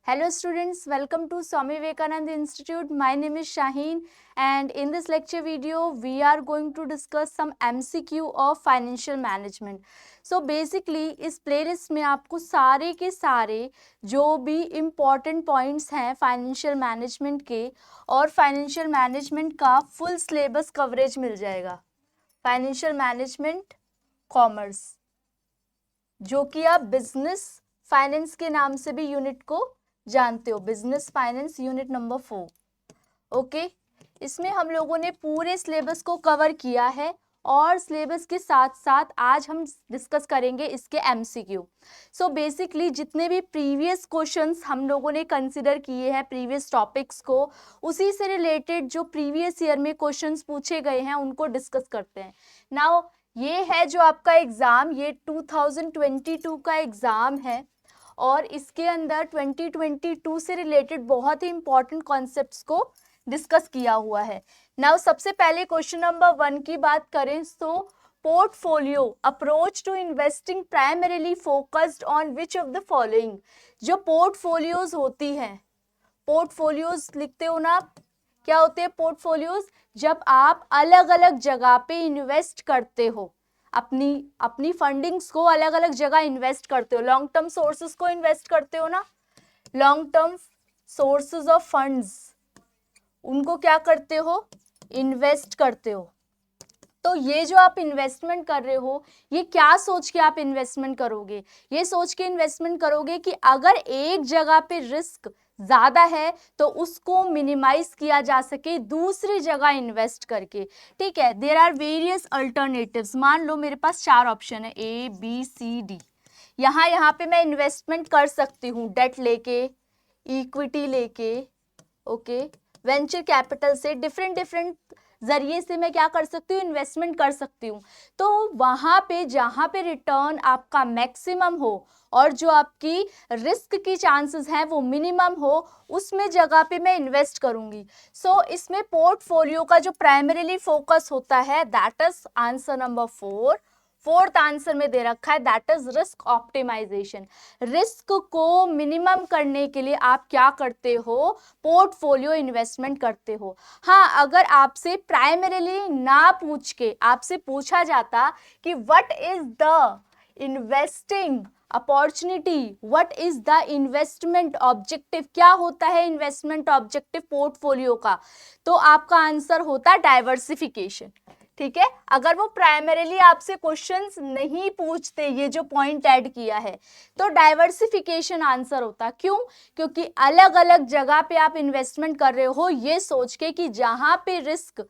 Hello students, welcome to Swami Vivekananda Institute. My name is Shaheen and in this lecture video we are going to discuss some MCQ of financial management. So basically इस playlist में आपको सारे के सारे जो भी important points हैं financial management के और financial management का full syllabus coverage मिल जाएगा. Financial management commerce जो कि आप बिजनेस फाइनेंस के नाम से भी यूनिट को जानते हो, business finance unit number 4. Okay, इसमें हम लोगों ने पूरे सिलेबस को कवर किया है और सिलेबस के साथ साथ आज हम डिस्कस करेंगे इसके एमसीक्यू. सो बेसिकली जितने भी प्रीवियस क्वेश्चंस हम लोगों ने कंसिडर किए हैं प्रीवियस टॉपिक्स को, उसी से रिलेटेड जो प्रीवियस ईयर में क्वेश्चंस पूछे गए हैं उनको डिस्कस करते हैं. नाउ ये है जो आपका एग्ज़ाम, ये 2022 का एग्ज़ाम है और इसके अंदर 2022 से रिलेटेड बहुत ही इंपॉर्टेंट कॉन्सेप्ट्स को डिस्कस किया हुआ है. नाउ सबसे पहले क्वेश्चन नंबर 1 की बात करें तो portfolio approach to investing primarily focused on which of the following. जो पोर्टफोलियोज होती हैं, पोर्टफोलियोज लिखते हो ना आप, क्या होते हैं पोर्टफोलियोज? जब आप अलग अलग जगह पे इन्वेस्ट करते हो, अपनी फंडिंग्स को अलग अलग जगह इन्वेस्ट करते हो, लॉन्ग टर्म सोर्सेज को इन्वेस्ट करते हो ना, long term sources of funds, उनको क्या करते हो? इन्वेस्ट करते हो. तो ये जो आप इन्वेस्टमेंट कर रहे हो, ये क्या सोच के आप इन्वेस्टमेंट करोगे? ये सोच के इन्वेस्टमेंट करोगे कि अगर एक जगह पे रिस्क ज़्यादा है तो उसको मिनिमाइज किया जा सके दूसरी जगह इन्वेस्ट करके. ठीक है, देयर आर वेरियस अल्टरनेटिव्स. मान लो मेरे पास 4 ऑप्शन है A, B, C, D. यहाँ पे मैं इन्वेस्टमेंट कर सकती हूँ डेट लेके, इक्विटी लेके, ओके, वेंचर कैपिटल से, डिफरेंट जरिए से मैं क्या कर सकती हूँ? इन्वेस्टमेंट कर सकती हूँ. तो वहाँ पे जहाँ पे रिटर्न आपका मैक्सिमम हो और जो आपकी रिस्क की चांसेस हैं वो मिनिमम हो, उसमें जगह पे मैं इन्वेस्ट करूँगी. सो इसमें पोर्टफोलियो का जो प्राइमरीली फोकस होता है, that is answer number 4. Fourth answer में दे रखा है, that is risk optimization. Risk को मिनिमम करने के लिए आप क्या करते हो? पोर्टफोलियो इन्वेस्टमेंट करते हो. हाँ, अगर आपसे प्राइमरीली ना पूछ के आपसे पूछा जाता कि what is the investing opportunity, what is the investment objective, क्या होता है इन्वेस्टमेंट ऑब्जेक्टिव पोर्टफोलियो का, तो आपका आंसर होता डाइवर्सिफिकेशन. ठीक है, अगर वो प्राइमरीली आपसे क्वेश्चंस नहीं पूछते, ये जो पॉइंट ऐड किया है, तो डाइवर्सिफिकेशन आंसर होता. क्यों? क्योंकि अलग अलग जगह पे आप इन्वेस्टमेंट कर रहे हो ये सोच के कि जहां पे रिस्क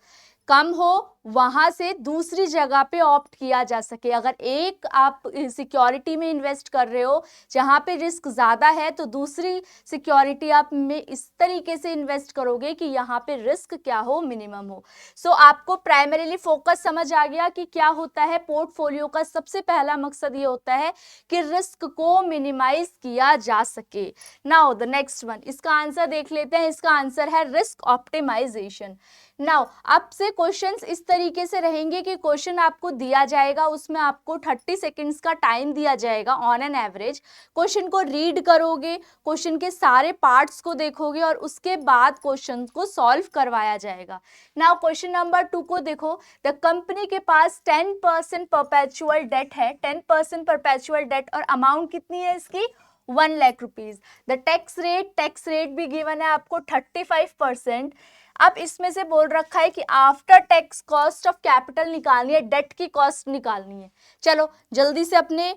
कम हो वहां से दूसरी जगह पे ऑप्ट किया जा सके. अगर एक आप सिक्योरिटी में इन्वेस्ट कर रहे हो जहां पे रिस्क ज़्यादा है, तो दूसरी सिक्योरिटी आप में इस तरीके से इन्वेस्ट करोगे कि यहाँ पे रिस्क क्या हो? मिनिमम हो. सो आपको प्राइमरीली फोकस समझ आ गया कि क्या होता है पोर्टफोलियो का. सबसे पहला मकसद ये होता है कि रिस्क को मिनिमाइज किया जा सके. नाउ द नेक्स्ट वन, इसका आंसर देख लेते हैं. इसका आंसर है रिस्क ऑप्टिमाइजेशन. नाउ आपसे क्वेश्चंस इस तरीके से रहेंगे कि क्वेश्चन आपको दिया जाएगा, उसमें आपको 30 सेकंड्स का टाइम दिया जाएगा ऑन एन एवरेज. क्वेश्चन को रीड करोगे, क्वेश्चन के सारे पार्ट्स को देखोगे और उसके बाद क्वेश्चन को सॉल्व करवाया जाएगा. नाउ क्वेश्चन नंबर 2 को देखो. द कंपनी के पास 10% परपेचुअल डेट है, 10% परपेचुअल डेट, और अमाउंट कितनी है इसकी? 1 lakh rupees. The tax rate भी गिवन है आपको 35%. अब इसमें से बोल रखा है कि after tax cost of capital निकालनी है, डेट की कॉस्ट निकालनी है. चलो जल्दी से अपने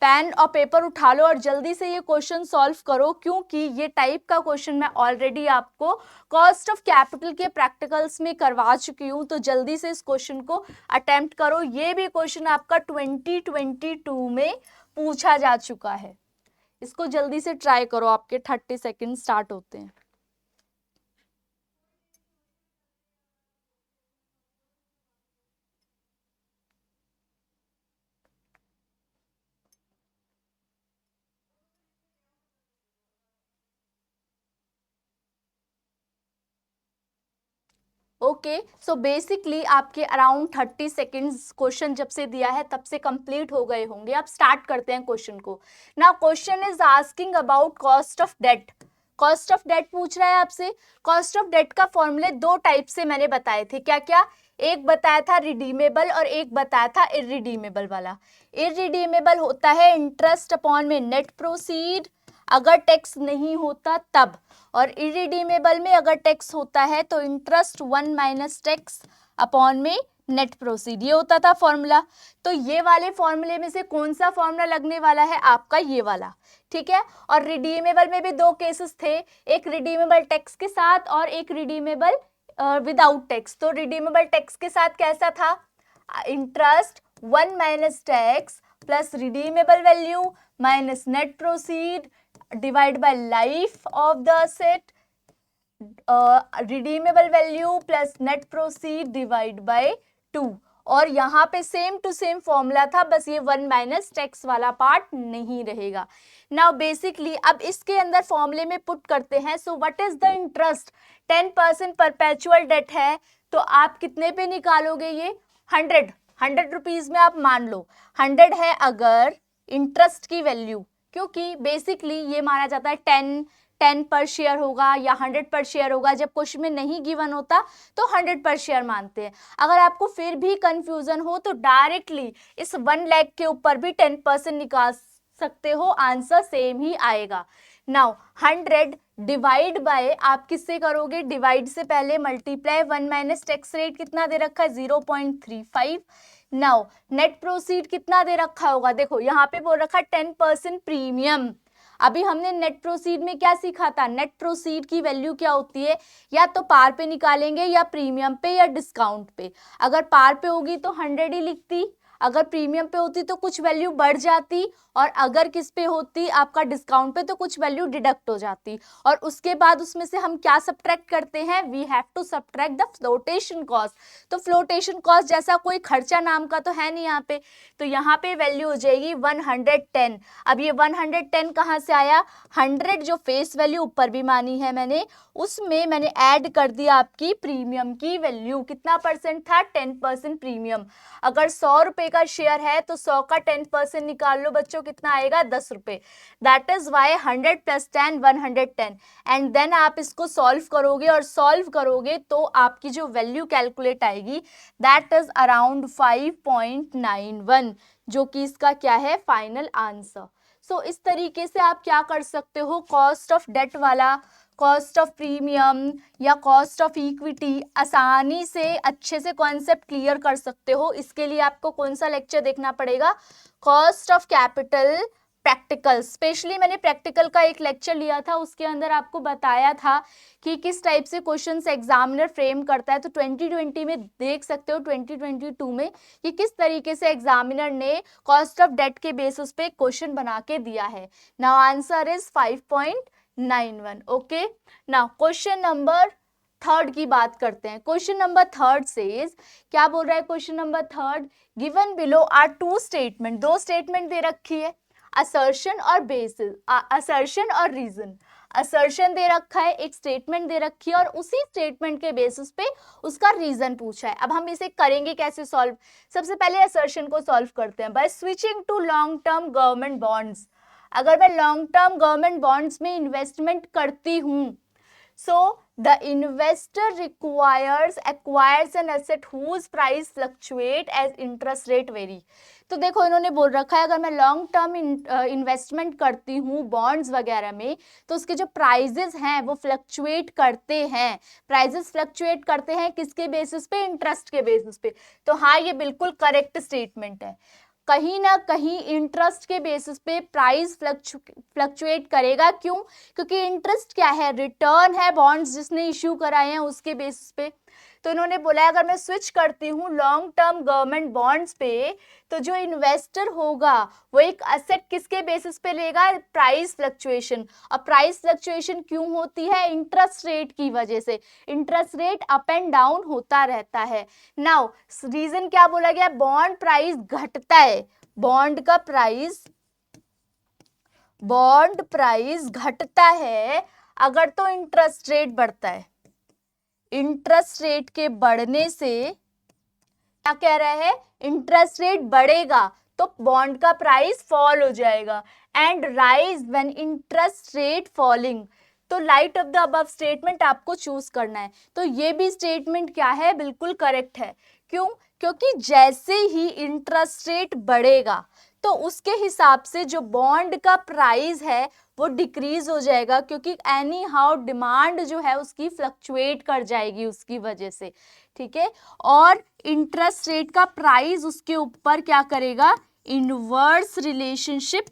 पेन और पेपर उठा लो और जल्दी से ये क्वेश्चन सॉल्व करो, क्योंकि ये टाइप का क्वेश्चन मैं ऑलरेडी आपको कॉस्ट ऑफ कैपिटल के प्रैक्टिकल्स में करवा चुकी हूँ. तो जल्दी से इस क्वेश्चन को अटेम्प्ट करो. ये भी क्वेश्चन आपका 2022 में पूछा जा चुका है. इसको जल्दी से ट्राई करो, आपके 30 सेकेंड स्टार्ट होते हैं. ओके, सो बेसिकली आपके अराउंड 30 सेकेंड्स क्वेश्चन जब से दिया है तब से कंप्लीट हो गए होंगे. आप स्टार्ट करते हैं क्वेश्चन को. Now question is asking about cost of debt. Cost of debt पूछ रहा है आपसे। कॉस्ट ऑफ डेट का फॉर्मूले दो टाइप से मैंने बताए थे, क्या क्या, एक बताया था रिडीमेबल और एक बताया था इररिडीमेबल वाला। इररिडीमेबल होता है इंटरेस्ट अपॉन में नेट प्रोसीड, अगर टैक्स नहीं होता तब, और इररिडीमेबल में अगर टैक्स होता है तो इंटरेस्ट 1 माइनस टैक्स अपॉन में नेट प्रोसीड, ये होता था फॉर्मूला। तो ये वाले फॉर्मूले में से कौन सा फॉर्मूला लगने वाला है आपका, ये वाला, ठीक है। और रिडीमेबल में भी दो केसेस थे, एक रिडीमेबल टैक्स के साथ और एक रिडीमेबल विदाउट टैक्स। तो रिडीमेबल टैक्स के साथ कैसा था, interest 1 minus tax plus redeemable value minus net proceed divide by life of the asset, redeemable value plus net proceed divide by 2। और यहाँ पे सेम टू सेम फॉर्मूला था, बस ये 1 माइनस टैक्स वाला पार्ट नहीं रहेगा। नाउ बेसिकली अब इसके अंदर फॉर्मूले में पुट करते हैं। So what is the interest, 10% perpetual debt है, तो आप कितने पे निकालोगे ये, 100 रुपीज में आप मान लो 100 है अगर इंटरेस्ट की वैल्यू, क्योंकि बेसिकली ये माना जाता है 10 पर शेयर होगा या 100 पर शेयर होगा, जब क्वेश्चन में नहीं गिवन होता तो 100 पर शेयर मानते हैं। अगर आपको फिर भी कंफ्यूजन हो तो डायरेक्टली इस 1 लाख के ऊपर भी 10% निकाल सकते हो, आंसर सेम ही आएगा। नाउ 100 डिवाइड बाय, आप किससे करोगे, डिवाइड से पहले मल्टीप्लाई, 1 माइनस टैक्स रेट कितना दे रखा है 0.35। नाउ नेट प्रोसीड कितना दे रखा होगा, देखो यहाँ पे बोल रखा है 10% प्रीमियम। अभी हमने नेट प्रोसीड में क्या सीखा था, नेट प्रोसीड की वैल्यू क्या होती है, या तो पार पे निकालेंगे या प्रीमियम पे या डिस्काउंट पे। अगर पार पे होगी तो 100 ही लिखती, अगर प्रीमियम पे होती तो कुछ वैल्यू बढ़ जाती, और अगर किस पे होती आपका डिस्काउंट पे तो कुछ वैल्यू डिडक्ट हो जाती। और उसके बाद उसमें से हम क्या सब्ट्रैक्ट करते हैं, we have to subtract the flotation cost. तो फ्लोटेशन कॉस्ट जैसा कोई खर्चा नाम का तो है नहीं यहाँ पे, तो यहाँ पे वैल्यू हो जाएगी 110। अब ये 110 कहाँ से आया, 100 जो फेस वैल्यू ऊपर भी मानी है मैंने, उसमें मैंने ऐड कर दिया आपकी प्रीमियम की वैल्यू, कितना परसेंट था, 10% प्रीमियम। अगर 100 रुपए का शेयर है तो 100 का 10% निकाल लो बच्चों, कितना आएगा 10 रुपए। That is Y 100 plus 10 110। And then आप इसको सॉल्व करोगे, और सॉल्व करोगे तो आपकी जो वैल्यू कैलकुलेट आएगी दैट इज अराउंड 5.91, जो कि इसका क्या है फाइनल आंसर। सो इस तरीके से आप क्या कर सकते हो, कॉस्ट ऑफ डेट वाला, कॉस्ट ऑफ प्रीमियम या कॉस्ट ऑफ इक्विटी आसानी से अच्छे से कॉन्सेप्ट क्लियर कर सकते हो। इसके लिए आपको कौन सा लेक्चर देखना पड़ेगा, cost of capital practical. Specially मैंने प्रैक्टिकल का एक लेक्चर लिया था, उसके अंदर आपको बताया था कि किस टाइप से क्वेश्चंस एग्जामिनर फ्रेम करता है। तो 2020 में देख सकते हो, 2022 में कि किस तरीके से एग्जामिनर ने कॉस्ट ऑफ डेट के बेसिस पे क्वेश्चन बना के दिया है। Now answer is 5.91। Okay, now question number 3 की बात करते हैं। क्वेश्चन नंबर 3 सेज, क्या बोल रहा है question number 3, given below are 2 statement, दो स्टेटमेंट दे रखी है, असर्शन और बेसिस, असर्शन और रीजन। असर्शन दे रखा है, एक स्टेटमेंट दे रखी है, और उसी स्टेटमेंट के बेसिस पे उसका रीजन पूछा है। अब हम इसे करेंगे कैसे सॉल्व, सबसे पहले असर्शन को सॉल्व करते हैं by switching to long term government bonds. अगर मैं लॉन्ग टर्म गवर्नमेंट बॉन्ड्स में इन्वेस्टमेंट करती हूँ, so the investor acquires an asset whose price fluctuate as interest rate vary। तो देखो इन्होंने बोल रखा है अगर मैं लॉन्ग टर्म इन्वेस्टमेंट करती हूँ बॉन्ड्स वगैरह में, तो उसके जो प्राइजेस हैं वो फ्लक्चुएट करते हैं। प्राइजेस फ्लक्चुएट करते हैं किसके बेसिस पे, इंटरेस्ट के बेसिस पे। तो हाँ, ये बिल्कुल करेक्ट स्टेटमेंट है। कहीं ना कहीं इंटरेस्ट के बेसिस पे प्राइस फ्लक्चुएट करेगा, क्यों, क्योंकि इंटरेस्ट क्या है, रिटर्न है बॉन्ड्स जिसने इश्यू कराए हैं उसके बेसिस पे। तो इन्होंने बोला है अगर मैं स्विच करती हूँ लॉन्ग टर्म गवर्नमेंट बॉन्ड्स पे, तो जो इन्वेस्टर होगा वो एक एसेट किसके बेसिस पे लेगा, प्राइस फ्लक्चुएशन। और प्राइस फ्लक्चुएशन क्यों होती है, इंटरेस्ट रेट की वजह से। Interest rate up and down होता रहता है। नाउ रीजन क्या बोला गया, बॉन्ड प्राइस घटता है, बॉन्ड प्राइस घटता है अगर तो इंटरेस्ट रेट बढ़ता है। इंटरेस्ट रेट के बढ़ने से क्या कह रहा है, इंटरेस्ट रेट बढ़ेगा तो बॉन्ड का प्राइस फॉल हो जाएगा। And rise when interest rate falling, तो light of the above statement आपको चूज करना है। तो ये भी स्टेटमेंट क्या है, बिल्कुल करेक्ट है। क्यों? क्योंकि जैसे ही इंटरेस्ट रेट बढ़ेगा तो उसके हिसाब से जो बॉन्ड का प्राइस है वो डिक्रीज हो जाएगा, क्योंकि एनी हाउ डिमांड जो है उसकी फ्लक्चुएट कर जाएगी उसकी वजह से, ठीक है। और इंटरेस्ट रेट का प्राइस उसके ऊपर क्या करेगा, इनवर्स रिलेशनशिप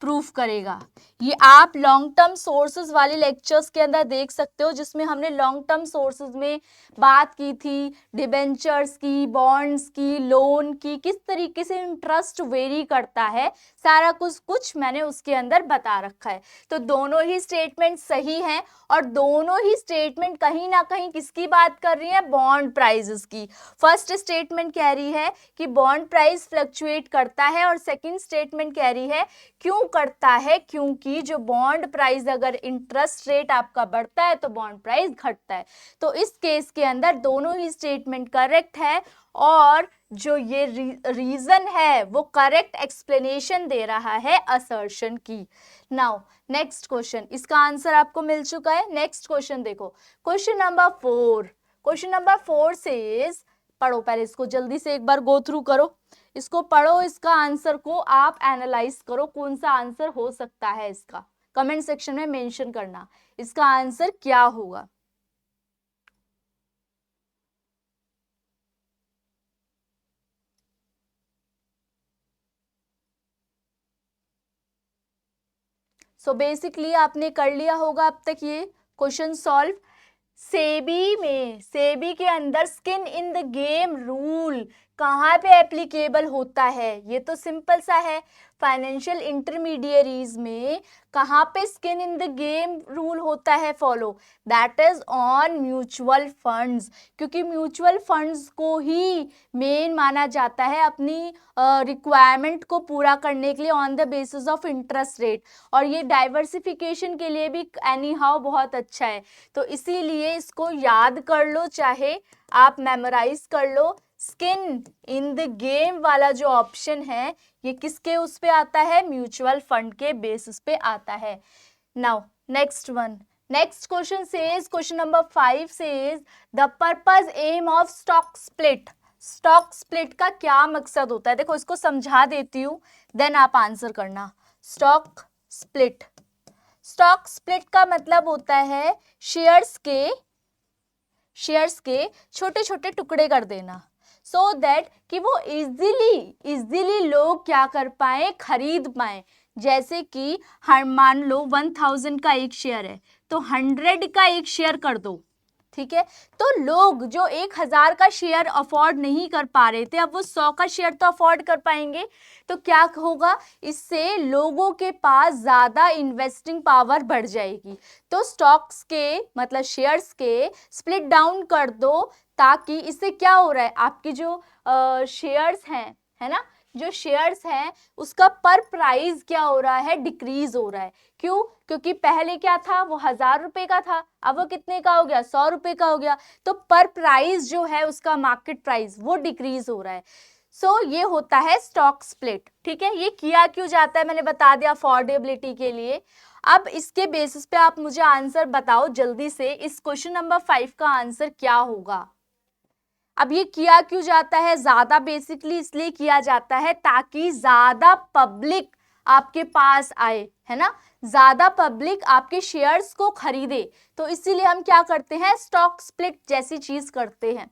प्रूफ करेगा। ये आप लॉन्ग टर्म सोर्सेज वाले लेक्चर्स के अंदर देख सकते हो, जिसमें हमने लॉन्ग टर्म सोर्सेज में बात की थी डिबेंचर्स की, बॉन्ड्स की, लोन की, किस तरीके से इंटरेस्ट वेरी करता है, सारा कुछ मैंने उसके अंदर बता रखा है। तो दोनों ही स्टेटमेंट सही हैं और दोनों ही स्टेटमेंट कहीं ना कहीं किसकी बात कर रही है, बॉन्ड प्राइसेस की। फर्स्ट स्टेटमेंट कह रही है कि बॉन्ड प्राइस फ्लक्चुएट करता है और सेकंड स्टेटमेंट कह रही है क्यों करता है, क्योंकि जो बॉन्ड प्राइस अगर इंटरेस्ट रेट आपका बढ़ता है तो बॉन्ड प्राइस घटता है। तो इस केस के अंदर दोनों ही स्टेटमेंट करेक्ट है और जो ये रीजन है वो करेक्ट एक्सप्लेनेशन दे रहा है असर्शन की। नाउ नेक्स्ट क्वेश्चन, इसका आंसर आपको मिल चुका है। नेक्स्ट क्वेश्चन देखो, question number 4। Question number 4 says, पढ़ो पहले इसको जल्दी से एक बार गो थ्रू करो, इसको पढ़ो, इसका आंसर को आप एनालाइज करो, कौन सा आंसर हो सकता है इसका, कमेंट सेक्शन में मेंशन करना इसका आंसर क्या होगा। सो बेसिकली आपने कर लिया होगा अब तक ये क्वेश्चन सॉल्व। सेबी के अंदर skin in the game rule कहाँ पे एप्लीकेबल होता है, ये तो सिंपल सा है। फाइनेंशियल इंटरमीडियरीज में कहाँ पे skin in the game rule होता है follow, that is on mutual funds, क्योंकि म्यूचुअल फंड्स को ही मेन माना जाता है अपनी रिक्वायरमेंट को पूरा करने के लिए on the basis of interest rate, और ये डाइवर्सिफिकेशन के लिए भी एनी हाउ बहुत अच्छा है। तो इसीलिए इसको याद कर लो, चाहे आप मेमोराइज कर लो। स्किन इन द गेम वाला जो ऑप्शन है ये किसके उस पे आता है, म्यूचुअल फंड के बेसिस पे आता है। Now next one, next question says, question number 5 says the purpose aim of stock split. Stock split का क्या मकसद होता है, देखो इसको समझा देती हूँ देन आप आंसर करना। स्टॉक स्प्लिट, स्टॉक स्प्लिट का मतलब होता है शेयर्स के छोटे छोटे टुकड़े कर देना, सो दैट कि वो इजीली लोग क्या कर पाए, खरीद पाए। जैसे कि हर मान लो 1000 का एक शेयर है तो 100 का एक शेयर कर दो, ठीक है। तो लोग जो 1000 का शेयर अफोर्ड नहीं कर पा रहे थे अब वो 100 का शेयर तो अफोर्ड कर पाएंगे। तो क्या होगा, इससे लोगों के पास ज्यादा इन्वेस्टिंग पावर बढ़ जाएगी। तो स्टॉक्स के मतलब शेयर्स के स्प्लिट डाउन कर दो, ताकि इससे क्या हो रहा है, आपकी जो शेयर्स हैं, है ना, जो शेयर्स हैं उसका पर प्राइस क्या हो रहा है, डिक्रीज हो रहा है। क्यों? क्योंकि पहले क्या था, वो 1000 रुपए का था, अब वो कितने का हो गया, 100 रुपए का हो गया। तो पर प्राइस जो है उसका मार्केट प्राइस वो डिक्रीज हो रहा है। सो ये होता है स्टॉक स्प्लिट, ठीक है। ये किया क्यों जाता है मैंने बता दिया, अफोर्डेबिलिटी के लिए। अब इसके बेसिस पे आप मुझे आंसर बताओ जल्दी से, इस क्वेश्चन नंबर 5 का आंसर क्या होगा। अब ये किया क्यों जाता है, ज्यादा बेसिकली इसलिए किया जाता है ताकि ज्यादा पब्लिक आपके पास आए, है ना, ज्यादा पब्लिक आपके शेयर्स को खरीदे। तो इसीलिए हम क्या करते हैं, स्टॉक स्प्लिट जैसी चीज करते हैं।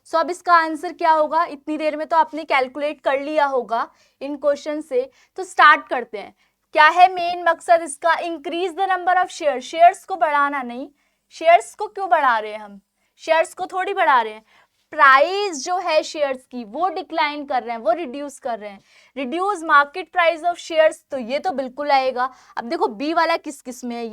सो अब इसका आंसर क्या होगा, इतनी देर में तो आपने कैलकुलेट कर लिया होगा इन क्वेश्चन से। तो स्टार्ट करते हैं, क्या है मेन मकसद इसका, increase the number of share, shares को बढ़ाना नहीं। शेयर्स को क्यों बढ़ा रहे हैं हम, शेयर्स को थोड़ी बढ़ा रहे हैं, प्राइस जो है शेयर्स की वो डिक्लाइन कर रहे हैं, वो रिड्यूस कर रहे हैं। Reduce market price of shares, तो ये तो बिल्कुल आएगा। अब देखो बी वाला किस किस में है,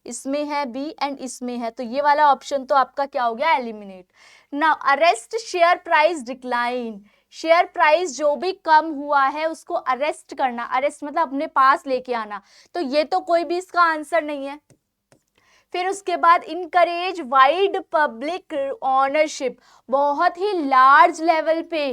इसमें है बी एंड इसमें है, तो ये वाला ऑप्शन तो आपका क्या हो गया, eliminate. Now arrest share price decline, share price जो भी कम हुआ है उसको अरेस्ट करना, अरेस्ट मतलब अपने पास लेके आना, तो ये तो कोई भी इसका आंसर नहीं है। फिर उसके बाद इनकरेज वाइड पब्लिक ऑनरशिप, बहुत ही लार्ज लेवल पे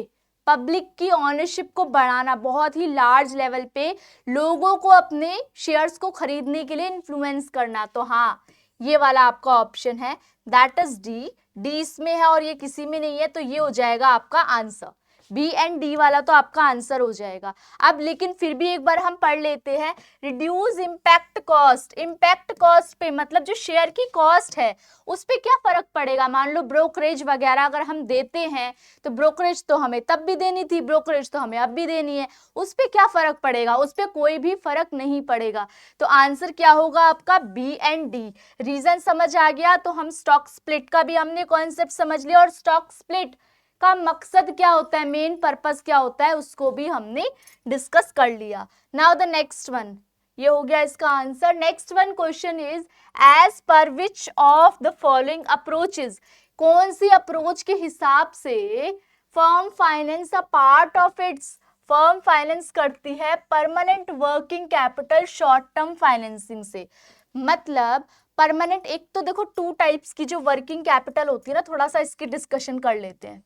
पब्लिक की ऑनरशिप को बढ़ाना, बहुत ही लार्ज लेवल पे लोगों को अपने शेयर्स को खरीदने के लिए इन्फ्लुएंस करना। तो हाँ, ये वाला आपका ऑप्शन है, दैट इज डी। डी इसमें है और ये किसी में नहीं है, तो ये हो जाएगा आपका आंसर। बी एंड डी वाला तो आपका आंसर हो जाएगा। अब लेकिन फिर भी एक बार हम पढ़ लेते हैं, reduce impact cost. Impact cost पे मतलब जो शेयर की कॉस्ट है उस पे क्या फर्क पड़ेगा। मान लो ब्रोकरेज वगैरह अगर हम देते हैं तो ब्रोकरेज तो हमें तब भी देनी थी, ब्रोकरेज तो हमें अब भी देनी है, उस पे क्या फर्क पड़ेगा, उस पे कोई भी फर्क नहीं पड़ेगा। तो आंसर क्या होगा आपका, बी एंड डी। रीजन समझ आ गया, तो हम स्टॉक स्प्लिट का भी हमने कॉन्सेप्ट समझ लिया और स्टॉक स्प्लिट का मकसद क्या होता है, मेन पर्पस क्या होता है, उसको भी हमने डिस्कस कर लिया। नाउ द नेक्स्ट वन, ये हो गया इसका आंसर। Next one question is, as per which of the following approaches, कौन सी अप्रोच के हिसाब से firm finance a part of its, firm finance करती है permanent working capital short term financing से। मतलब परमानेंट, एक तो देखो टू टाइप्स की जो वर्किंग कैपिटल होती है ना, थोड़ा सा इसकी डिस्कशन कर लेते हैं।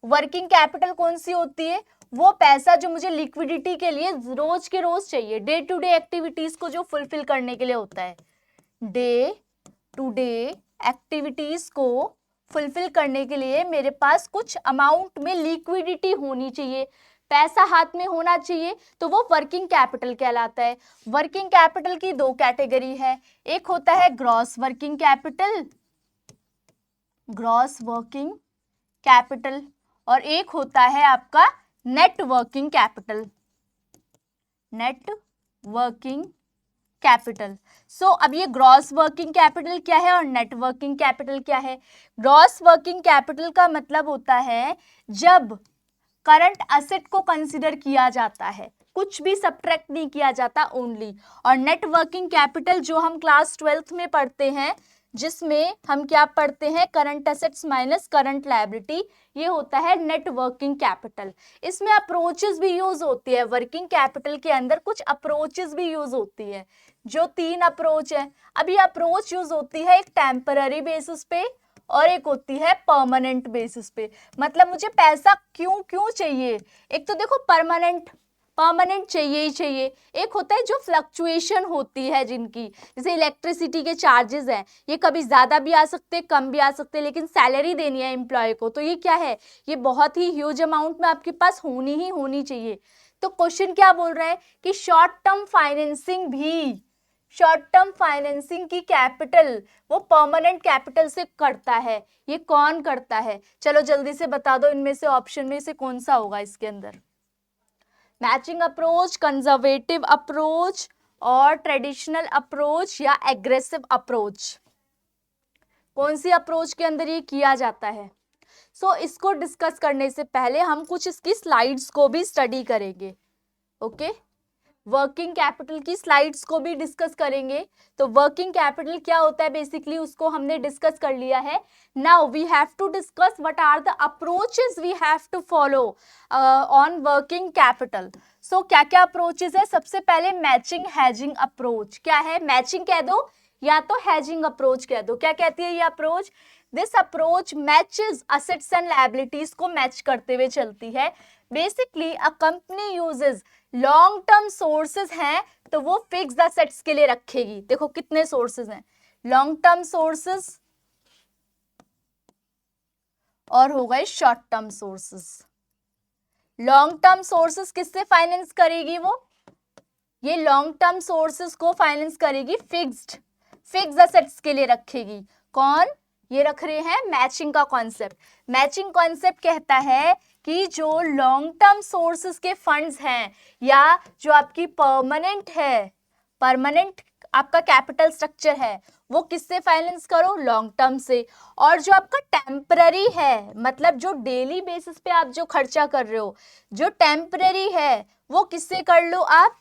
वर्किंग कैपिटल कौन सी होती है, वो पैसा जो मुझे लिक्विडिटी के लिए रोज के रोज चाहिए, डे टू डे एक्टिविटीज को जो फुलफिल करने के लिए होता है, डे टू डे एक्टिविटीज को फुलफिल करने के लिए मेरे पास कुछ अमाउंट में लिक्विडिटी होनी चाहिए, पैसा हाथ में होना चाहिए, तो वो वर्किंग कैपिटल कहलाता है। वर्किंग कैपिटल की दो कैटेगरी है, एक होता है gross working capital, gross working capital, और एक होता है आपका net working capital, net working capital. So अब ये ग्रॉस वर्किंग कैपिटल क्या है और नेट वर्किंग कैपिटल क्या है। ग्रॉस वर्किंग कैपिटल का मतलब होता है जब करंट असेट को कंसिडर किया जाता है, कुछ भी सब्ट्रैक्ट नहीं किया जाता ओनली। और नेट वर्किंग कैपिटल जो हम क्लास 12th में पढ़ते हैं, जिसमें हम क्या पढ़ते हैं, current assets minus current liability, ये होता है नेट वर्किंग कैपिटल। इसमें अप्रोचेस भी यूज होती है, वर्किंग कैपिटल के अंदर कुछ अप्रोचेस भी यूज होती है, जो 3 अप्रोच है। अब ये अप्रोच यूज होती है एक टेम्पररी बेसिस पे और एक होती है परमानेंट बेसिस पे। मतलब मुझे पैसा क्यों चाहिए, एक तो देखो परमानेंट चाहिए ही चाहिए, एक होता है जो फ्लक्चुएशन होती है जिनकी, जैसे इलेक्ट्रिसिटी के चार्जेस हैं, ये कभी ज्यादा भी आ सकते हैं कम भी आ सकते हैं, लेकिन सैलरी देनी है एम्प्लॉय को, तो ये क्या है, ये बहुत ही ह्यूज अमाउंट में आपके पास होनी चाहिए। तो क्वेश्चन क्या बोल रहा है कि शॉर्ट टर्म फाइनेंसिंग भी, शॉर्ट टर्म फाइनेंसिंग की कैपिटल वो परमानेंट कैपिटल से करता है। ये कौन करता है, चलो जल्दी से बता दो, इनमें से ऑप्शन में से कौन सा होगा इसके अंदर, मैचिंग अप्रोच, कंजर्वेटिव अप्रोच और ट्रेडिशनल अप्रोच या एग्रेसिव अप्रोच, कौन सी अप्रोच के अंदर ये किया जाता है। सो इसको डिस्कस करने से पहले हम कुछ इसकी स्लाइड्स को भी स्टडी करेंगे। ओके, वर्किंग कैपिटल की स्लाइड्स को भी डिस्कस करेंगे। तो वर्किंग कैपिटल क्या होता है बेसिकली, उसको हमने डिस्कस कर लिया है। Now we have to discuss what are the approaches we have to follow on working capital. So क्या क्या अप्रोचेस है, सबसे पहले मैचिंग हैजिंग अप्रोच। क्या है, मैचिंग कह दो या तो हैजिंग अप्रोच कह दो। क्या कहती है ये approach, this approach matches assets and liabilities को मैच करते हुए चलती है। Basically a company uses long term sources हैं तो वो फिक्स्ड असेट्स के लिए रखेगी। देखो कितने सोर्सेज हैं, लॉन्ग टर्म सोर्सेज और हो गए short term sources. Long term sources किससे फाइनेंस करेगी, वो ये लॉन्ग टर्म सोर्सेज को फाइनेंस करेगी, फिक्स्ड असेट्स के लिए रखेगी। कौन, ये रख रहे हैं मैचिंग का कॉन्सेप्ट। मैचिंग कॉन्सेप्ट कहता है कि जो लॉन्ग टर्म सोर्सेस के फंड्स हैं या जो आपकी परमानेंट आपका कैपिटल स्ट्रक्चर है, वो किससे फाइनेंस करो, लॉन्ग टर्म से। और जो आपका टेम्पररी है, मतलब जो डेली बेसिस पे आप जो खर्चा कर रहे हो, जो टेम्पररी है, वो किससे कर लो आप,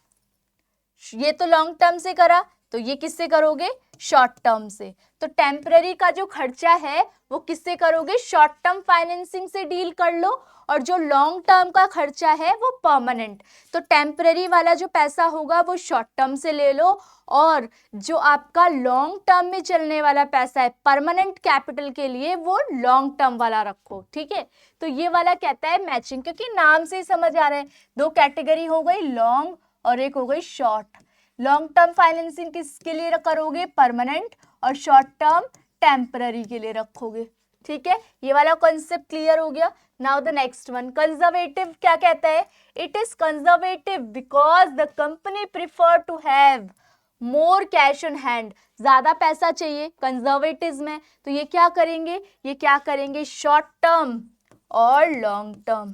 ये तो लॉन्ग टर्म से करा, तो ये किससे करोगे? शॉर्ट टर्म से। तो टेम्पररी का जो खर्चा है वो किससे करोगे? शॉर्ट टर्म फाइनेंसिंग से डील कर लो, और जो लॉन्ग टर्म का खर्चा है वो परमानेंट। तो टेम्पररी वाला जो पैसा होगा वो शॉर्ट टर्म से ले लो, और जो आपका लॉन्ग टर्म में चलने वाला पैसा है परमानेंट कैपिटल के लिए, वो लॉन्ग टर्म वाला रखो। ठीक है, तो ये वाला कहता है मैचिंग, क्योंकि नाम से ही समझ आ रहा है दो कैटेगरी हो गई, लॉन्ग और एक हो गई शॉर्ट। लॉन्ग टर्म फाइनेंसिंग किसके लिए करोगे? परमानेंट, और शॉर्ट टर्म टेम्पररी के लिए रखोगे। ठीक है, ये वाला कॉन्सेप्ट क्लियर हो गया। Now the next one, conservative क्या कहता है? It is conservative because the company prefer to have more cash on hand. ज्यादा पैसा चाहिए कंजर्वेटिव में, तो ये क्या करेंगे? ये क्या करेंगे? शॉर्ट टर्म और long term.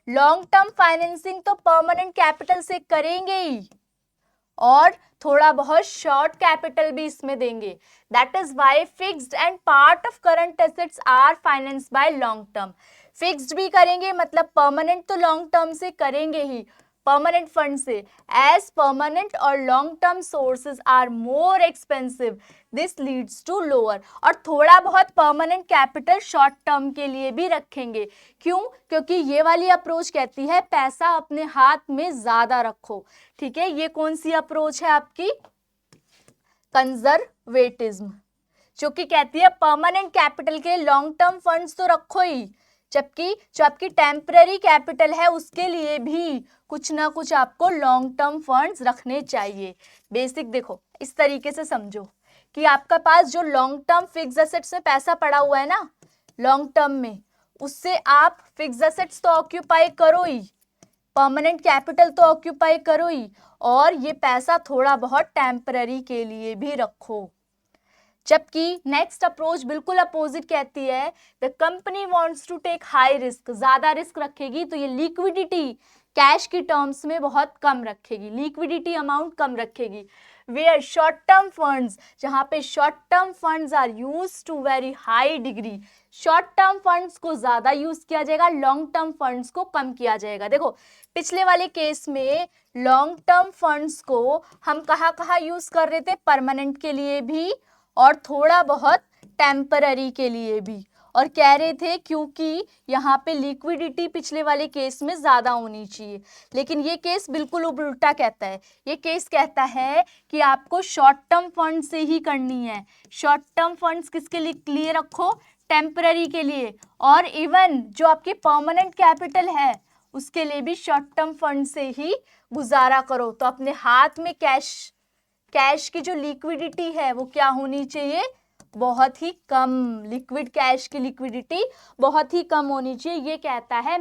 Long term financing तो परमानेंट कैपिटल से करेंगे ही, और थोड़ा बहुत शॉर्ट कैपिटल भी इसमें देंगे। That is why fixed and part of current assets are financed by long term. Fixed भी करेंगे, मतलब परमानेंट तो लॉन्ग टर्म से करेंगे ही, परमानेंट फंड से। एज परमानेंट और long term sources are more expensive, this leads to lower. और थोड़ा बहुत परमानेंट कैपिटल शॉर्ट टर्म के लिए भी रखेंगे। क्यों? क्योंकि ये वाली अप्रोच कहती है पैसा अपने हाथ में ज्यादा रखो। ठीक है, ये कौन सी अप्रोच है आपकी? कंजर्वेटिज्म, जो कि कहती है परमानेंट कैपिटल के लॉन्ग टर्म फंड्स तो रखो ही, जबकि जो आपकी टेम्पररी कैपिटल है उसके लिए भी कुछ ना कुछ आपको लॉन्ग टर्म फंड्स रखने चाहिए। बेसिक देखो, इस तरीके से समझो कि आपका पास जो लॉन्ग टर्म फिक्स एसेट्स में पैसा पड़ा हुआ है ना, लॉन्ग टर्म में, उससे आप फिक्स एसेट्स तो ऑक्यूपाई करो ही, परमानेंट कैपिटल तो ऑक्यूपाई करो ही, और ये पैसा थोड़ा बहुत टेम्पररी के लिए भी रखो। जबकि नेक्स्ट अप्रोच बिल्कुल अपोजिट कहती है, the company wants to take high risk. ज्यादा रिस्क रखेगी तो ये लिक्विडिटी कैश की टर्म्स में बहुत कम रखेगी, लिक्विडिटी अमाउंट कम रखेगी। वेयर शॉर्ट टर्म फंड्स, जहां पे short term funds are use to very high degree, short term funds को ज्यादा यूज किया जाएगा, लॉन्ग टर्म फंड्स को कम किया जाएगा। देखो पिछले वाले केस में लॉन्ग टर्म फंड्स को हम कहाँ यूज कर रहे थे? परमानेंट के लिए भी और थोड़ा बहुत टेम्पररी के लिए भी, और कह रहे थे क्योंकि यहाँ पे लिक्विडिटी पिछले वाले केस में ज्यादा होनी चाहिए। लेकिन ये केस बिल्कुल उल्टा कहता है, ये केस कहता है कि आपको शॉर्ट टर्म फंड से ही करनी है। शॉर्ट टर्म फंड्स किसके लिए रखो? टेम्पररी के लिए, और इवन जो आपकी परमानेंट कैपिटल है उसके लिए भी शॉर्ट टर्म फंड से ही गुजारा करो। तो अपने हाथ में कैश की जो लिक्विडिटी है वो क्या होनी चाहिए? बहुत ही कम। लिक्विड कैश की लिक्विडिटी बहुत ही कम होनी चाहिए। ये कहता है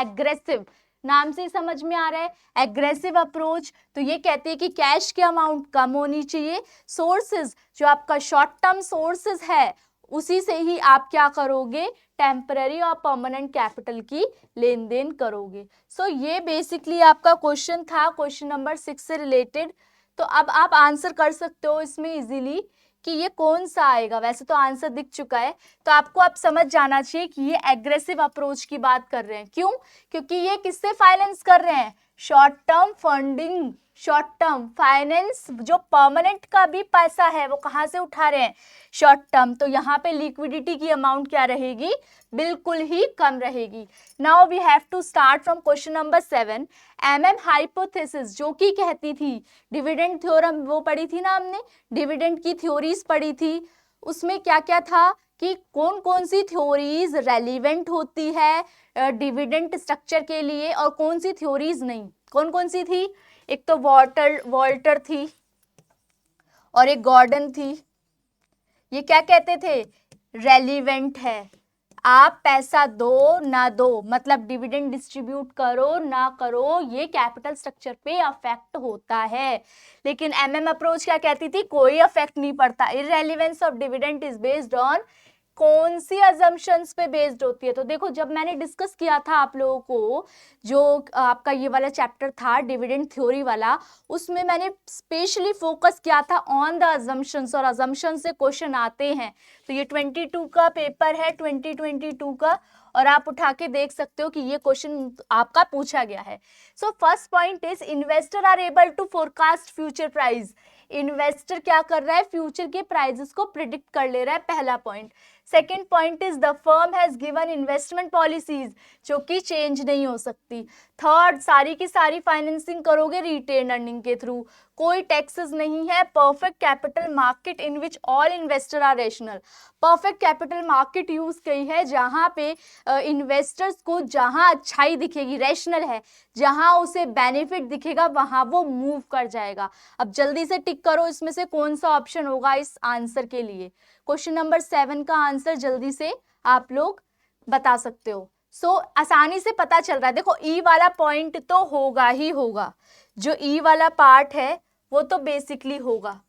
एग्रेसिव, नाम से समझ में आ रहा है एग्रेसिव अप्रोच। तो ये कहते हैं कि कैश की अमाउंट कम होनी चाहिए, सोर्सेज जो आपका शॉर्ट टर्म सोर्सेज है उसी से ही आप क्या करोगे? टेम्पररी और परमानेंट कैपिटल की लेन देन करोगे। सो ये बेसिकली आपका क्वेश्चन था, क्वेश्चन नंबर 6 से रिलेटेड। तो अब आप आंसर कर सकते हो इसमें इजीली कि ये कौन सा आएगा। वैसे तो आंसर दिख चुका है, तो आपको अब समझ जाना चाहिए कि ये एग्रेसिव अप्रोच की बात कर रहे हैं। क्यों? क्योंकि ये किससे फाइनेंस कर रहे हैं? Short term funding, short term finance. जो परमानेंट का भी पैसा है वो कहाँ से उठा रहे हैं? Short term. तो यहाँ पे लिक्विडिटी की अमाउंट क्या रहेगी? बिल्कुल ही कम रहेगी। Now we have to start from question number 7। Hmm hypothesis जो कि कहती थी डिविडेंड थ्योरम, वो पढ़ी थी ना हमने, डिविडेंड की थ्योरीज पढ़ी थी। उसमें क्या क्या था कि कौन कौन सी थ्योरीज रेलिवेंट होती है डिविडेंड स्ट्रक्चर के लिए और कौन सी थ्योरीज नहीं। कौन कौन सी थी? एक तो वॉल्टर थी और एक गॉर्डन थी। ये क्या कहते थे? रेलिवेंट है। आप पैसा दो ना दो, मतलब डिविडेंड डिस्ट्रीब्यूट करो ना करो, ये कैपिटल स्ट्रक्चर पे अफेक्ट होता है। लेकिन एमएम अप्रोच क्या कहती थी? कोई अफेक्ट नहीं पड़ता। Irrelevance of dividend is based on कौन सी अजम्पशंस पे बेस्ड होती है। तो देखो जब मैंने डिस्कस किया था आप लोगों को, जो आपका ये वाला चैप्टर था डिविडेंड थ्योरी वाला, उसमें मैंने स्पेशली फोकस किया था ऑन द अजम्पशंस, और अजम्पशन से क्वेश्चन आते हैं। तो ये 22 का पेपर है, 2022 का, और आप उठा के देख सकते हो कि ये क्वेश्चन आपका पूछा गया है। So first point is investor are able to forecast future price. Investor क्या कर रहा है, फ्यूचर के प्राइजेस को प्रिडिक्ट कर ले रहा है, पहला point. Second point is the firm has given investment policies जो कि चेंज नहीं हो सकती। थर्ड, सारी की सारी फाइनेंसिंग करोगे रिटेन अर्निंग के थ्रू, कोई टैक्सेस नहीं है। Perfect capital market in which all investor are rational. Perfect capital market use की है जहां पे इन्वेस्टर्स को जहां अच्छाई दिखेगी, रेशनल है, जहां उसे बेनिफिट दिखेगा वहां वो मूव कर जाएगा। अब जल्दी से टिक करो इसमें से कौन सा ऑप्शन होगा इस आंसर के लिए। क्वेश्चन नंबर 7 का आंसर जल्दी से आप लोग बता सकते हो। आसानी से पता चल रहा है, देखो ई वाला पॉइंट तो होगा ही होगा, जो ई वाला पार्ट है वो तो बेसिकली होगा।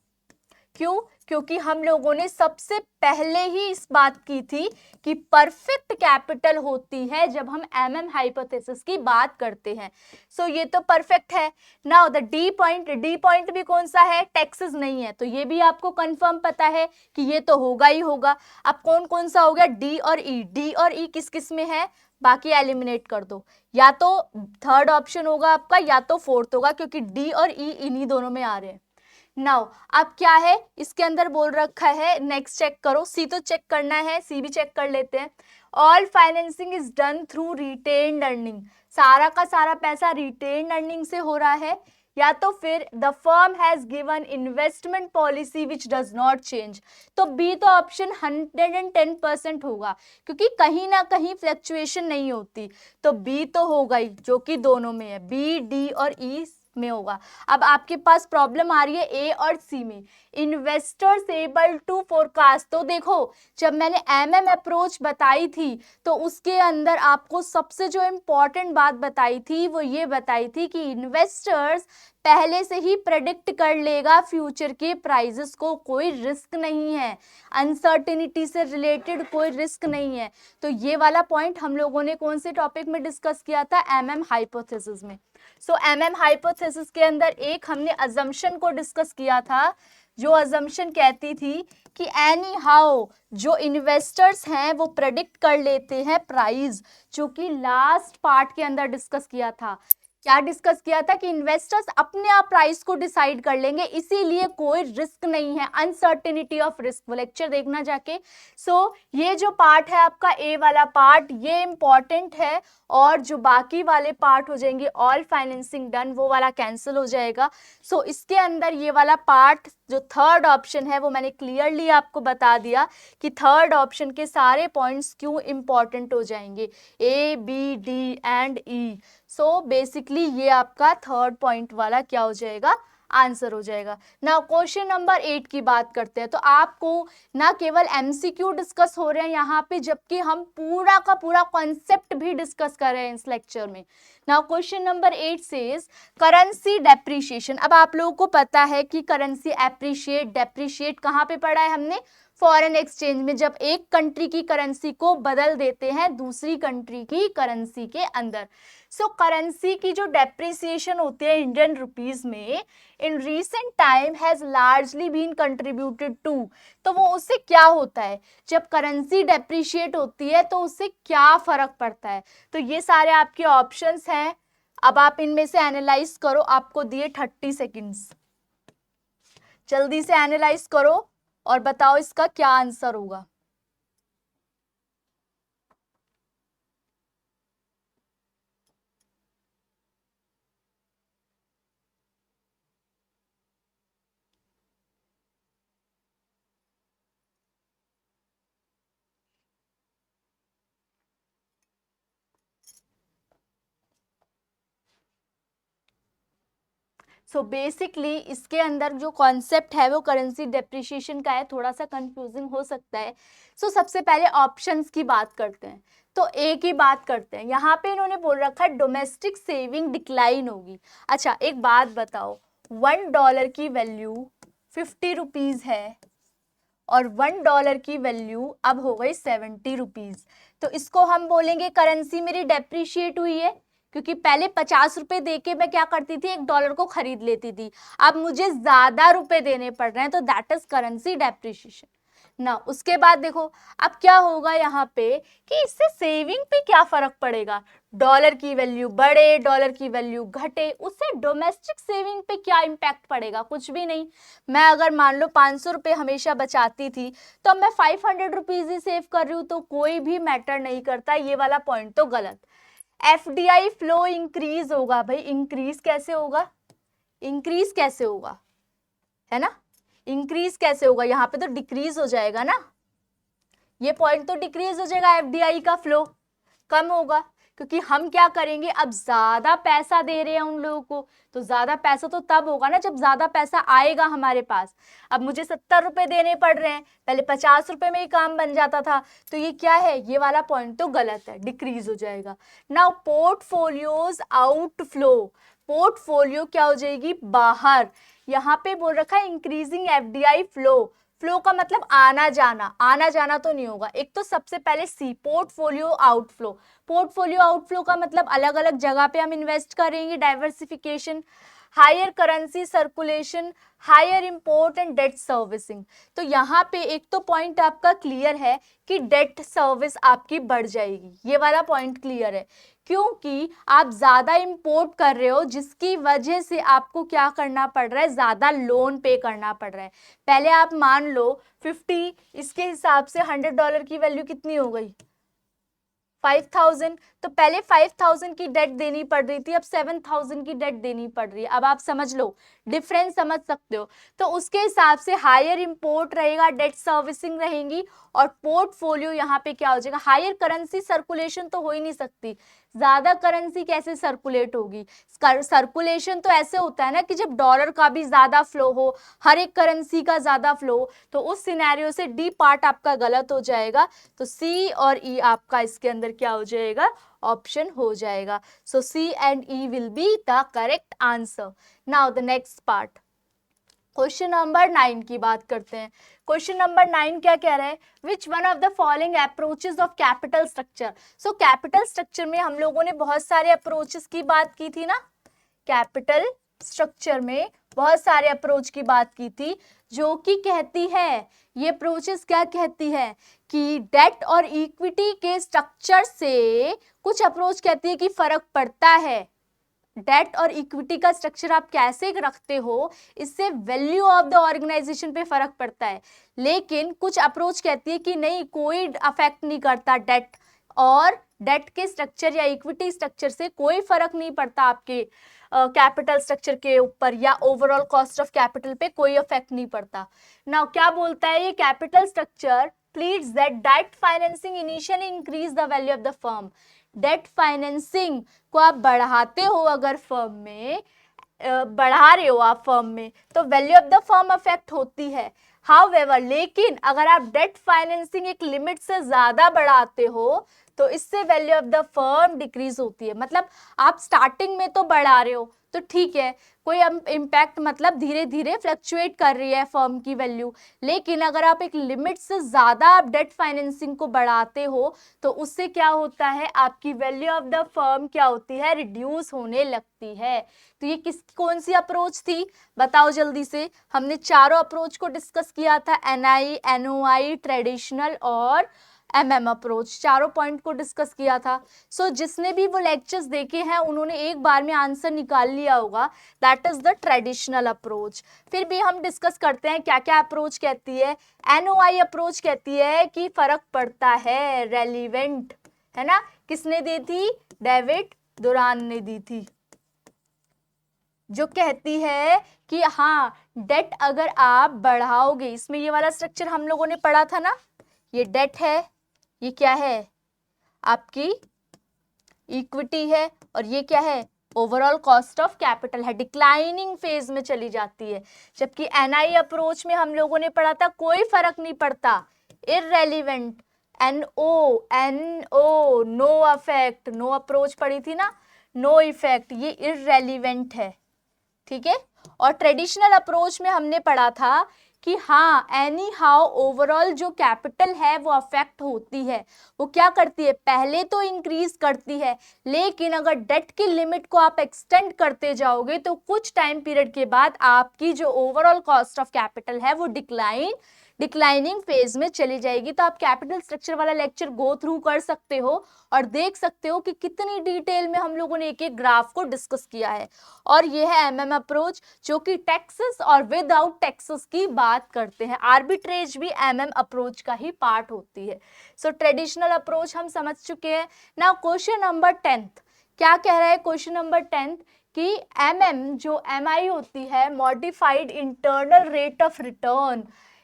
क्यों? क्योंकि हम लोगों ने सबसे पहले ही इस बात की थी कि परफेक्ट कैपिटल होती है जब हम एमएम हाइपोथेसिस की बात करते हैं। ये तो परफेक्ट है। नाउ द डी पॉइंट भी कौन सा है, टैक्सेस नहीं है, तो ये भी आपको कंफर्म पता है कि ये तो होगा ही होगा। अब कौन कौन सा हो गया, डी और ई। डी और ई किस किस में है, बाकी एलिमिनेट कर दो, या तो थर्ड ऑप्शन होगा आपका या तो फोर्थ होगा, क्योंकि डी और ई इन्हीं दोनों में आ रहे हैं। नाउ अब क्या है इसके अंदर बोल रखा है, नेक्स्ट चेक करो। सी तो चेक करना है, सी भी चेक कर लेते हैं। All financing is done through retained earning, सारा का सारा पैसा रिटेन्ड अर्निंग से हो रहा है, या तो फिर the firm has given investment policy which does not change. तो बी तो ऑप्शन 110% होगा, क्योंकि कहीं ना कहीं फ्लक्चुएशन नहीं होती, तो बी तो होगा ही, जो कि दोनों में है, बी, डी और ई में होगा। अब आपके पास प्रॉब्लम आ रही है ए और सी में, इन्वेस्टर्स एबल टू फोरकास्ट। तो देखो जब मैंने एमएम अप्रोच बताई थी तो उसके अंदर आपको सबसे जो इम्पोर्टेंट बात बताई थी वो ये बताई थी कि इन्वेस्टर्स पहले से ही प्रेडिक्ट कर लेगा फ्यूचर के प्राइजेस को, कोई रिस्क नहीं है, अनसर्टेनिटी से रिलेटेड कोई रिस्क नहीं है। तो ये वाला पॉइंट हम लोगों ने कौन से टॉपिक में डिस्कस किया था, एमएम हाइपोथेसिस में। एमएम हाइपोथेसिस के अंदर एक हमने अजम्पशन को डिस्कस किया था, जो अजम्पशन कहती थी कि एनी हाउ जो इन्वेस्टर्स हैं वो प्रेडिक्ट कर लेते हैं प्राइस, जो कि लास्ट पार्ट के अंदर डिस्कस किया था। क्या डिस्कस किया था कि इन्वेस्टर्स अपने आप प्राइस को डिसाइड कर लेंगे, इसीलिए कोई रिस्क नहीं है, अनसर्टेनिटी ऑफ रिस्क। वो लेक्चर देखना जाके। ये जो पार्ट है आपका ए वाला पार्ट, ये इंपॉर्टेंट है, और जो बाकी वाले पार्ट हो जाएंगे ऑल फाइनेंसिंग डन, वो वाला कैंसिल हो जाएगा। इसके अंदर ये वाला पार्ट जो थर्ड ऑप्शन है वो मैंने क्लियरली आपको बता दिया कि थर्ड ऑप्शन के सारे पॉइंट्स क्यों इंपॉर्टेंट हो जाएंगे, A, B, D and E. Basically ये आपका थर्ड पॉइंट वाला क्या हो जाएगा, आंसर हो जाएगा। नाउ क्वेश्चन नंबर 8 की बात करते हैं। तो आपको ना केवल एमसीक्यू डिस्कस हो रहे हैं यहाँ पे, जबकि हम पूरा का पूरा कॉन्सेप्ट भी डिस्कस कर रहे हैं इस लेक्चर में। Now question number 8 says currency depreciation. अब आप लोगों को पता है कि करेंसी एप्रिशिएट डेप्रिशिएट कहाँ पे पढ़ा है हमने, फॉरेन एक्सचेंज में, जब एक कंट्री की करेंसी को बदल देते हैं दूसरी कंट्री की करेंसी के अंदर। करेंसी की जो डेप्रिसिएशन होती है इंडियन रुपीज में, in recent time has largely been contributed to. तो वो उससे क्या होता है, जब करेंसी डेप्रिशिएट होती है तो उससे क्या फर्क पड़ता है। तो ये सारे आपके ऑप्शंस हैं, अब आप इनमें से एनालाइज करो। आपको दिए 30 सेकेंड्स, जल्दी से एनालाइज करो और बताओ इसका क्या आंसर होगा। बेसिकली इसके अंदर जो कॉन्सेप्ट है वो करेंसी डेप्रिशिएशन का है, थोड़ा सा कंफ्यूजिंग हो सकता है। सबसे पहले ऑप्शंस की बात करते हैं। तो ए की बात करते हैं। यहाँ पे इन्होंने बोल रखा है डोमेस्टिक सेविंग डिक्लाइन होगी। अच्छा एक बात बताओ, $1 की वैल्यू 50 रुपीज है और $1 की वैल्यू अब हो गई 70 रुपीज। तो इसको हम बोलेंगे करेंसी मेरी डेप्रिशिएट हुई है, क्योंकि पहले 50 रुपए दे के मैं क्या करती थी, $1 को खरीद लेती थी, अब मुझे ज्यादा रुपए देने पड़ रहे हैं, तो दैट इज करेंसी डेप्रिशिएशन। ना उसके बाद देखो अब क्या होगा यहाँ पे कि इससे सेविंग पे क्या फर्क पड़ेगा, डॉलर की वैल्यू बढ़े डॉलर की वैल्यू घटे, उससे डोमेस्टिक सेविंग पे क्या इम्पैक्ट पड़ेगा, कुछ भी नहीं। मैं अगर मान लो 500 रुपये हमेशा बचाती थी तो अब मैं 500 रुपीज ही सेव कर रही हूँ तो कोई भी मैटर नहीं करता, ये वाला पॉइंट तो गलत। एफडीआई फ्लो इंक्रीज होगा, भाई इंक्रीज कैसे होगा, इंक्रीज कैसे होगा, है ना, इंक्रीज कैसे होगा, यहाँ पे तो डिक्रीज हो जाएगा ना, ये पॉइंट तो डिक्रीज हो जाएगा, एफडीआई का फ्लो कम होगा, क्योंकि हम क्या करेंगे अब ज्यादा पैसा दे रहे हैं उन लोगों को, तो ज्यादा पैसा तो तब होगा ना जब ज्यादा पैसा आएगा हमारे पास। अब मुझे 70 रुपए देने पड़ रहे हैं, पहले 50 रुपए में ही काम बन जाता था, तो ये क्या है, ये वाला पॉइंट तो गलत है, डिक्रीज हो जाएगा। नाउ पोर्टफोलियोज आउटफ्लो, पोर्टफोलियो क्या हो जाएगी, बाहर। यहाँ पे बोल रखा है इंक्रीजिंग एफडीआई फ्लो, फ्लो का मतलब आना जाना, आना जाना तो नहीं होगा। एक तो सबसे पहले C portfolio outflow, portfolio outflow का मतलब अलग अलग जगह पे हम इन्वेस्ट करेंगे, diversification, higher currency circulation, higher import and debt servicing. तो यहाँ पे एक तो पॉइंट आपका क्लियर है कि डेट सर्विस आपकी बढ़ जाएगी, ये वाला पॉइंट क्लियर है, क्योंकि आप ज्यादा इंपोर्ट कर रहे हो जिसकी वजह से आपको क्या करना पड़ रहा है, ज्यादा लोन पे करना पड़ रहा है। पहले आप मान लो 50, इसके हिसाब से $100 की वैल्यू कितनी हो गई, 5000, तो पहले 5000 की डेट देनी पड़ रही थी, अब 7000 की डेट देनी पड़ रही है। अब आप समझ लो, डिफरेंस समझ सकते हो। तो उसके हिसाब से हायर इंपोर्ट रहेगा, डेट सर्विसिंग रहेंगी, और पोर्टफोलियो यहाँ पे क्या हो जाएगा, हायर करेंसी सर्कुलेशन तो हो ही नहीं सकती, ज्यादा करेंसी कैसे सर्कुलेट होगी, सर्कुलेशन तो ऐसे होता है ना कि जब डॉलर का भी ज्यादा फ्लो हो, हर एक करेंसी का ज्यादा फ्लो हो, तो उस सिनेरियो से डी पार्ट आपका गलत हो जाएगा, तो सी और ई आपका इसके अंदर क्या हो जाएगा, ऑप्शन हो जाएगा। So C and E will be the correct answer. Now the next part, question number 9 की बात करते हैं। क्वेश्चन नंबर 9 क्या कह रहा है, which one of the following approaches of capital structure. So capital structure में हम लोगों ने बहुत सारे अप्रोचेस की बात की थी ना, कैपिटल स्ट्रक्चर में बहुत सारे अप्रोच की बात की थी, जो कि कहती है, ये अप्रोचेस क्या कहती है कि डेट और इक्विटी के स्ट्रक्चर से, कुछ अप्रोच कहती है कि फर्क पड़ता है, डेट और इक्विटी का स्ट्रक्चर आप कैसे रखते हो इससे वैल्यू ऑफ द ऑर्गेनाइजेशन पे फर्क पड़ता है। लेकिन कुछ अप्रोच कहती है कि नहीं, कोई अफेक्ट नहीं करता डेट, और डेट के स्ट्रक्चर या इक्विटी स्ट्रक्चर से कोई फर्क नहीं पड़ता आपके कैपिटल स्ट्रक्चर के ऊपर, या ओवरऑल कॉस्ट ऑफ कैपिटल पे कोई इफेक्ट नहीं पड़ता। नाउ क्या बोलता है ये capital structure, please that debt financing initially increase the value of the firm. Debt financing को आप बढ़ाते हो, अगर फर्म में बढ़ा रहे हो आप फर्म में, तो value of the firm affect होती है। हाउएवर, लेकिन अगर आप डेट फाइनेंसिंग एक लिमिट से ज्यादा बढ़ाते हो तो इससे value of the firm decrease होती है। मतलब आप स्टार्टिंग में तो बढ़ा रहे हो तो ठीक है, कोई इम्पैक्ट, मतलब धीरे धीरे फ्लक्चुएट कर रही है फर्म की वैल्यू, लेकिन अगर आप एक लिमिट से ज्यादा आप डेट फाइनेंसिंग को बढ़ाते हो तो उससे क्या होता है, आपकी वैल्यू ऑफ द फर्म क्या होती है, रिड्यूस होने लगती है। तो ये कौन सी अप्रोच थी, बताओ जल्दी से। हमने चारों अप्रोच को डिस्कस किया था, एनआई, एनओआई, ट्रेडिशनल और एमएम अप्रोच, चारों पॉइंट को डिस्कस किया था। सो जिसने भी वो लेक्चर्स देखे हैं उन्होंने एक बार में आंसर निकाल लिया होगा, that is the traditional approach. फिर भी हम डिस्कस करते हैं क्या क्या अप्रोच कहती है। एनओआई अप्रोच कहती है कि फर्क पड़ता है, रेलिवेंट, है ना, किसने दी थी, डेविड दुरान ने दी थी, जो कहती है कि हाँ डेट अगर आप बढ़ाओगे, इसमें ये वाला स्ट्रक्चर हम लोगों ने पढ़ा था ना, ये डेट है, ये क्या है आपकी इक्विटी है, और ये क्या है, ओवरऑल कॉस्ट ऑफ कैपिटल है, डिक्लाइनिंग फेज में चली जाती है। जबकि एनआई अप्रोच में हम लोगों ने पढ़ा था कोई फर्क नहीं पड़ता, irrelevant, N O no affect, no approach पढ़ी थी ना, नो इफेक्ट, ये इररेलीवेंट है, ठीक है। और ट्रेडिशनल अप्रोच में हमने पढ़ा था कि हाँ एनी हाउ ओवरऑल जो कैपिटल है वो अफेक्ट होती है, वो क्या करती है, पहले तो इंक्रीज करती है, लेकिन अगर डेट की लिमिट को आप एक्सटेंड करते जाओगे तो कुछ टाइम पीरियड के बाद आपकी जो ओवरऑल कॉस्ट ऑफ कैपिटल है वो डिक्लाइन डिक्लाइनिंग फेज में चली जाएगी। तो आप कैपिटल स्ट्रक्चर वाला लेक्चर गो थ्रू कर सकते हो और देख सकते हो कि कितनी डिटेल में हम लोगों ने एक एक ग्राफ को डिस्कस किया है। और ये है एमएम अप्रोच, जो कि टैक्सेस और विदाउट टैक्सेस की बात करते हैं। आर्बिट्रेज भी एमएम अप्रोच का ही पार्ट होती है। सो ट्रेडिशनल अप्रोच हम समझ चुके हैं। नाउ क्वेश्चन नंबर 10th क्या कह रहा है? क्वेश्चन नंबर 10th कि एमएम जो एमआई होती है, modified internal rate of return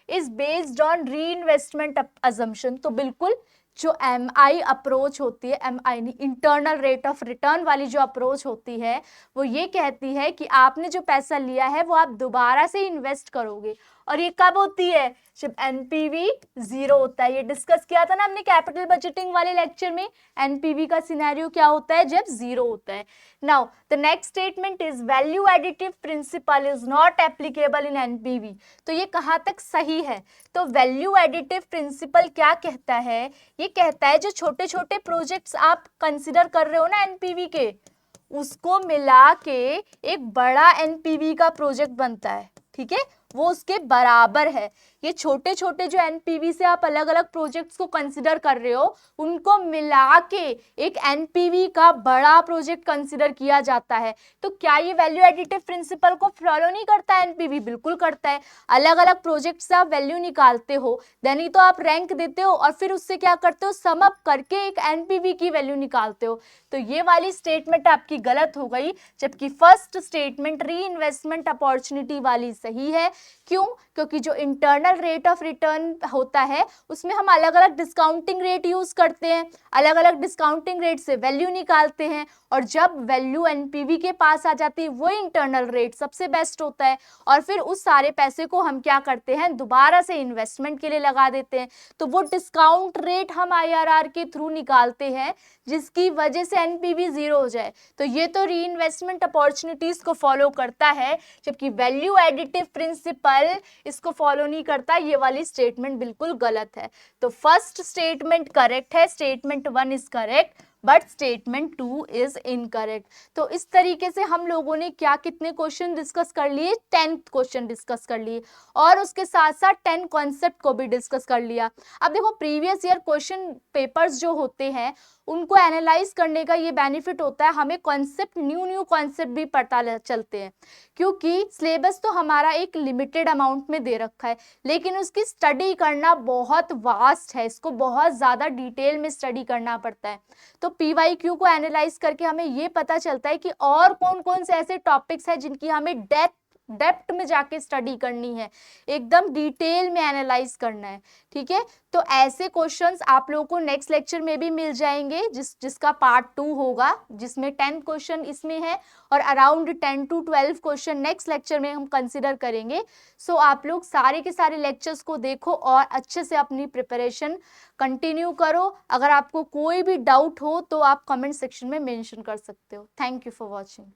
is based on री इन्वेस्टमेंट अजम्पशन। तो बिल्कुल जो एमआई अप्रोच होती है, एमआई नहीं, इंटरनल रेट ऑफ रिटर्न वाली जो अप्रोच होती है, वो ये कहती है कि आपने जो पैसा लिया है वो आप दोबारा से इन्वेस्ट करोगे। और ये कब होती है? जब एनपीवी जीरो होता है। ये डिस्कस किया था ना हमने कैपिटल बजटिंग वाले लेक्चर में। एनपीवी का सिनेरियो क्या होता है? जब जीरो होता है। Now the next statement is value additive principle is not applicable in NPV. तो ये कहाँ तक सही है? तो वैल्यू एडिटिव प्रिंसिपल क्या कहता है? ये कहता है जो छोटे छोटे प्रोजेक्ट्स आप कंसिडर कर रहे हो ना एनपीवी के, उसको मिला के एक बड़ा एनपीवी का प्रोजेक्ट बनता है, ठीक है, वो उसके बराबर है। ये छोटे छोटे जो एनपीवी से आप अलग अलग प्रोजेक्ट्स को कंसिडर कर रहे हो, उनको मिला के एक एनपीवी का बड़ा प्रोजेक्ट कंसिडर किया जाता है। तो क्या ये वैल्यू एडिटिव प्रिंसिपल को फॉलो नहीं करता है एनपीवी? बिल्कुल करता है। अलग अलग प्रोजेक्ट से आप वैल्यू निकालते हो, देन ही तो आप रैंक देते हो और फिर उससे क्या करते हो? सम अप करके एक एनपीवी की वैल्यू निकालते हो। तो ये वाली स्टेटमेंट आपकी गलत हो गई, जबकि फर्स्ट स्टेटमेंट री इन्वेस्टमेंट अपॉर्चुनिटी वाली सही है। क्यों? क्योंकि जो इंटरनल रेट ऑफ रिटर्न होता है उसमें हम अलग अलग डिस्काउंटिंग रेट यूज करते हैं, अलग अलग डिस्काउंटिंग रेट से वैल्यू निकालते हैं, और जब वैल्यू एनपीवी के पास आ जाती है वो इंटरनल रेट सबसे बेस्ट होता है। और फिर उस सारे पैसे को हम क्या करते हैं? दोबारा से इन्वेस्टमेंट के लिए लगा देते हैं। तो वो डिस्काउंट रेट हम आईआरआर के थ्रू निकालते हैं, जिसकी वजह से एनपीवी जीरो हो जाए। तो ये तो री इन्वेस्टमेंट अपॉर्चुनिटीज को फॉलो करता है, जबकि वैल्यू एडिटिव प्रिंसिपल इसको फॉलो नहीं करता। ये वाली स्टेटमेंट बिल्कुल गलत है। तो फर्स्ट स्टेटमेंट करेक्ट है, statement 1 is correct, but statement 2 is incorrect. तो इस तरीके से हम लोगों ने क्या कितने क्वेश्चन डिस्कस कर लिए? 10 क्वेश्चन डिस्कस कर लिए, और उसके साथ साथ 10 कॉन्सेप्ट को भी डिस्कस कर लिया। अब देखो प्रीवियस ईयर क्वेश्चन पेपर्स जो होते हैं उनको एनालाइज करने का ये बेनिफिट होता है, हमें कॉन्सेप्ट न्यू कॉन्सेप्ट भी पता चलते हैं, क्योंकि सिलेबस तो हमारा एक लिमिटेड अमाउंट में दे रखा है, लेकिन उसकी स्टडी करना बहुत वास्ट है, इसको बहुत ज़्यादा डिटेल में स्टडी करना पड़ता है। तो पीवाईक्यू को एनालाइज करके हमें ये पता चलता है कि और कौन कौन से ऐसे टॉपिक्स हैं जिनकी हमें डेप्थ में जाके स्टडी करनी है, एकदम डिटेल में एनालाइज करना है, ठीक है। तो ऐसे क्वेश्चंस आप लोगों को नेक्स्ट लेक्चर में भी मिल जाएंगे, जिसका पार्ट 2 होगा, जिसमें 10 क्वेश्चन इसमें है और around 10 to 12 question next lecture में हम कंसिडर करेंगे। सो आप लोग सारे के सारे लेक्चर्स को देखो और अच्छे से अपनी प्रिपरेशन कंटिन्यू करो। अगर आपको कोई भी डाउट हो तो आप कमेंट सेक्शन में मेंशन कर सकते हो। Thank you for watching.